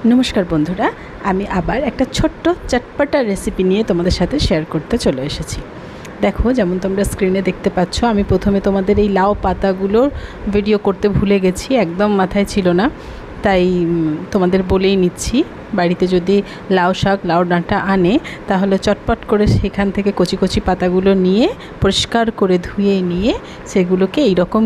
নমস্কার বন্ধুরা, আমি আবার একটা ছোট্ট চটপটা রেসিপি নিয়ে তোমাদের সাথে শেয়ার করতে চলে এসেছি। দেখো, যেমন তোমরা স্ক্রিনে দেখতে পাচ্ছ, আমি প্রথমে তোমাদের এই লাউ পাতাগুলোর ভিডিও করতে ভুলে গেছি, একদম মাথায় ছিল না, তাই তোমাদের বলেই নিচ্ছি। বাড়িতে যদি লাউ শাক, লাউ ডাঁটা আনে, তাহলে চটপট করে সেখান থেকে কচি কচি পাতাগুলো নিয়ে পরিষ্কার করে ধুয়ে নিয়ে সেগুলোকে এইরকম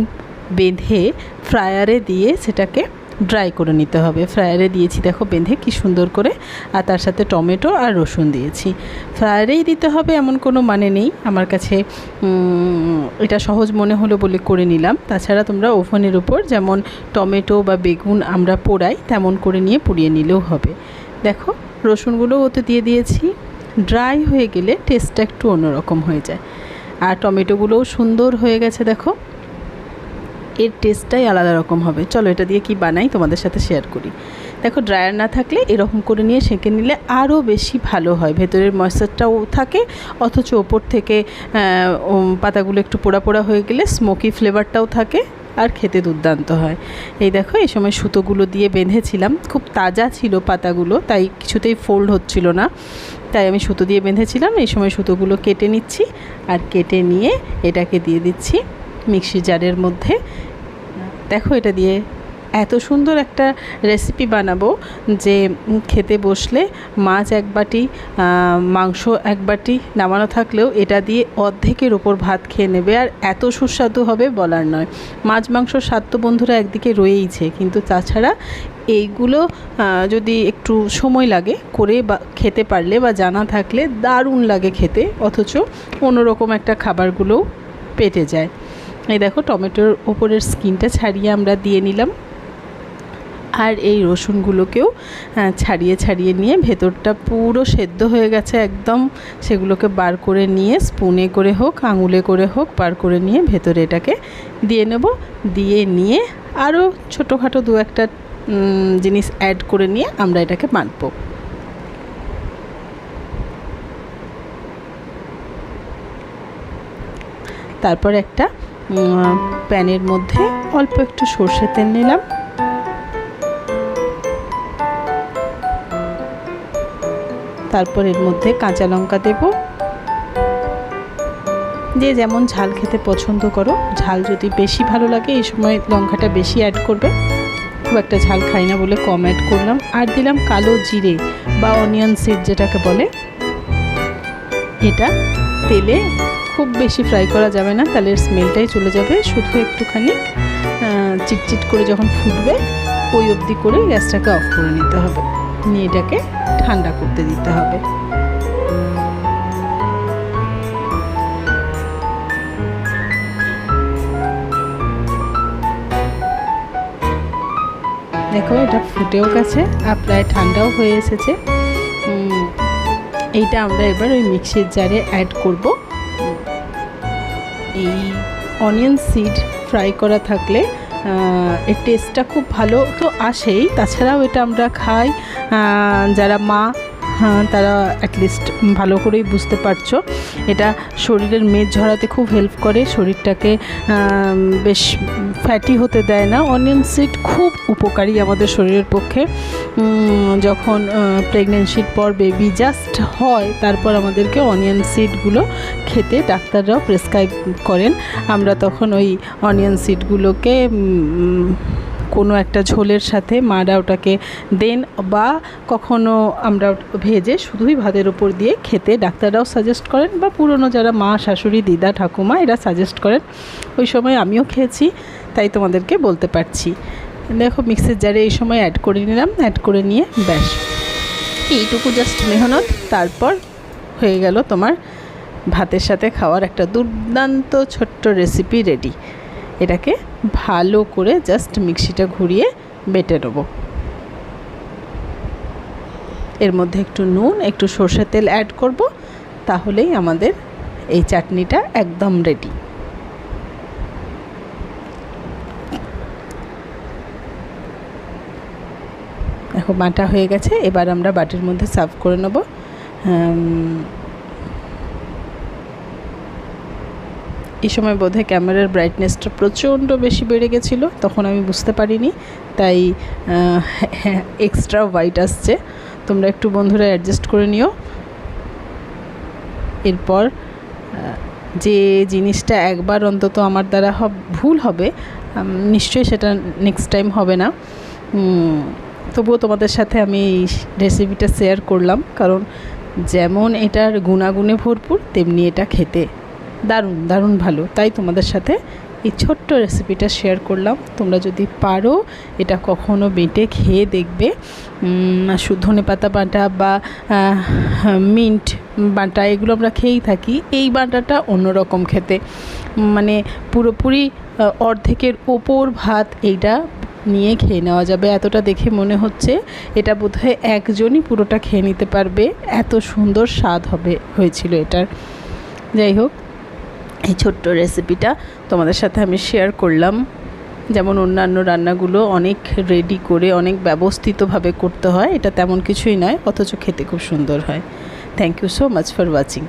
বেঁধে ফ্রায়ারে দিয়ে সেটাকে ড্রাই করে নিতে হবে। ফ্রায়ারে দিয়েছি, দেখো বেঁধে কি সুন্দর করে, আর তার সাথে টমেটো আর রসুন দিয়েছি। ফ্রায়ারেই দিতে হবে এমন কোনো মানে নেই, আমার কাছে এটা সহজ মনে হলো বলে করে নিলাম। তাছাড়া তোমরা ওভেনের উপর যেমন টমেটো বা বেগুন আমরা পোড়াই, তেমন করে নিয়ে পুড়িয়ে নিলেও হবে। দেখো, রসুনগুলোও ওতে দিয়ে দিয়েছি। ড্রাই হয়ে গেলে টেস্টটা একটু অন্যরকম হয়ে যায়, আর টমেটোগুলোও সুন্দর হয়ে গেছে। দেখো, এর টেস্টটাই আলাদা রকম হবে। চলো এটা দিয়ে কি বানাই তোমাদের সাথে শেয়ার করি। দেখো, ড্রায়ার না থাকলে এরকম করে নিয়ে সেঁকে নিলে আরও বেশি ভালো হয়, ভেতরের ময়েশ্চারটাও থাকে, অথচ ওপর থেকে পাতাগুলো একটু পোড়া পোড়া হয়ে গেলে স্মোকি ফ্লেভারটাও থাকে, আর খেতে দুর্দান্ত হয়। এই দেখো, এই সময় সুতোগুলো দিয়ে বেঁধেছিলাম, খুব তাজা ছিল পাতাগুলো, তাই কিছুতেই ফোল্ড হচ্ছিল না, তাই আমি সুতো দিয়ে বেঁধেছিলাম। এই সময় সুতোগুলো কেটে নিচ্ছি, আর কেটে নিয়ে এটাকে দিয়ে দিচ্ছি মিক্সি জারের মধ্যে। দেখো, এটা দিয়ে এত সুন্দর একটা রেসিপি বানাবো যে খেতে বসলে মাছ এক বাটি, মাংস এক বাটি নামানো থাকলেও এটা দিয়ে অর্ধেকের ওপর ভাত খেয়ে নেবে, আর এত সুস্বাদু হবে বলার নয়। মাছ মাংসর স্বাদ তো বন্ধুরা একদিকে রয়েইছে, কিন্তু তাছাড়া এইগুলো যদি একটু সময় লাগে করে বা খেতে পারলে বা জানা থাকলে দারুণ লাগে খেতে, অথচ অন্যরকম একটা খাবারগুলোও পেটে যায়। এই দেখো, টমেটোর ওপরের স্কিনটা ছাড়িয়ে আমরা দিয়ে নিলাম, আর এই রসুনগুলোকেও ছাড়িয়ে ছাড়িয়ে নিয়ে ভেতরটা পুরো সেদ্ধ হয়ে গেছে একদম, সেগুলোকে বার করে নিয়ে স্পুনে করে হোক আঙুলে করে হোক বার করে নিয়ে ভেতরে এটাকে দিয়ে নেব। দিয়ে নিয়ে আরও ছোটোখাটো দু একটা জিনিস অ্যাড করে নিয়ে আমরা এটাকে বানাবো। তারপর একটা প্যানের মধ্যে অল্প একটু সর্ষের তেল নিলাম, তারপর এর মধ্যে কাঁচা লঙ্কা দেব। যে যেমন ঝাল খেতে পছন্দ করো, ঝাল যদি বেশি ভালো লাগে এই সময় লঙ্কাটা বেশি অ্যাড করবে, খুব একটা ঝাল খাই না বলে কম অ্যাড করলাম। আর দিলাম কালো জিরে বা অনিয়ন সিড যেটাকে বলে। এটা তেলে খুব বেশি ফ্রাই করা যাবে না, তাহলে স্মেলটাই চলে যাবে, শুধু একটুখানি চিটচিট করে যখন ফুটবে ওই অবধি করে গ্যাসটাকে অফ করে নিতে হবে, নিয়ে এটাকে ঠান্ডা করতে দিতে হবে। দেখো, এটা ফুটেও গেছে আর প্রায় ঠান্ডাও হয়ে এসেছে। এইটা আমরা এবার ওই মিক্সির জারে অ্যাড করব। এই অনিয়ন সিড ফ্রাই করা থাকলে এর টেস্টটা খুব ভালো তো আসেই, তাছাড়াও এটা আমরা খাই, যারা মা তারা অ্যাটলিস্ট ভালো করেই বুঝতে পারছো। এটা শরীরের মেদ ঝরাতে খুব হেল্প করে, শরীরটাকে বেশ ফ্যাটি হতে দেয় না। অনিয়ন সিড খুব উপকারী আমাদের শরীরের পক্ষে। যখন প্রেগনেন্সির পর বেবি জাস্ট হয়, তারপর আমাদেরকে অনিয়ন সিডগুলো খেতে ডাক্তাররাও প্রেসক্রাইব করেন। আমরা তখন ওই অনিয়ন সিডগুলোকে কোনো একটা ঝোলের সাথে মারা ওটাকে দেন, বা কখনো আমরা ভেজে শুধুই ভাতের ওপর দিয়ে খেতে ডাক্তাররাও সাজেস্ট করেন, বা পুরনো যারা মা, শাশুড়ি, দিদা, ঠাকুমা এরা সাজেস্ট করেন। ওই সময় আমিও খেয়েছি, তাই তোমাদেরকে বলতে পারছি। দেখো, মিক্সির জারে এই সময় অ্যাড করে নিলাম, অ্যাড করে নিয়ে ব্যাস এইটুকু জাস্ট মেহনত, তারপর হয়ে গেল তোমার ভাতের সাথে খাওয়ার একটা দুর্দান্ত ছোট্ট রেসিপি রেডি। এটাকে ভালো করে জাস্ট মিক্সিটা ঘুরিয়ে বেটে নেব। এর মধ্যে একটু নুন, একটু সর্ষের তেল অ্যাড করব, তাহলেই আমাদের এই চাটনিটা একদম রেডি। দেখো, বাটা হয়ে গেছে, এবার আমরা বাটির মধ্যে সার্ভ করে নেব। এই সময় বোধহয় ক্যামেরার ব্রাইটনেসটা প্রচণ্ড বেশি বেড়ে গেছিলো, তখন আমি বুঝতে পারিনি, তাই এক্সট্রা হোয়াইট আসছে। তোমরা একটু বন্ধুরা অ্যাডজাস্ট করে নিও। এরপর যে জিনিসটা একবার অন্তত আমার দ্বারা ভুল হবে, নিশ্চয়ই সেটা নেক্সট টাইম হবে না। তবুও তোমাদের সাথে আমি এই রেসিপিটা শেয়ার করলাম, কারণ যেমন এটার গুণাগুণে ভরপুর, তেমনি এটা খেতে দারুণ দারুণ ভালো। তাই তোমাদের সাথে এই ছোট্ট রেসিপিটা শেয়ার করলাম। তোমরা যদি পারো এটা কখনো বেটে খেয়ে দেখবে। ধনেপাতা বাটা বা মিন্ট বাটা এগুলো আমরা খেয়েই থাকি, এই বাটাটা অন্যরকম খেতে, মানে পুরোপুরি অর্ধেকের ওপর ভাত এইটা নিয়ে খেয়ে নেওয়া যাবে। এতটা দেখে মনে হচ্ছে এটা বোধহয় একজনই পুরোটা খেয়ে নিতে পারবে, এত সুন্দর স্বাদ হয়েছিল এটার। যাই হোক, এই ছোট্ট রেসিপিটা তোমাদের সাথে আমি শেয়ার করলাম। যেমন অন্যান্য রান্নাগুলো অনেক রেডি করে অনেক ব্যবস্থিতভাবে করতে হয়, এটা তেমন কিছুই নয়, অথচ খেতে খুব সুন্দর হয়। Thank you so much for watching.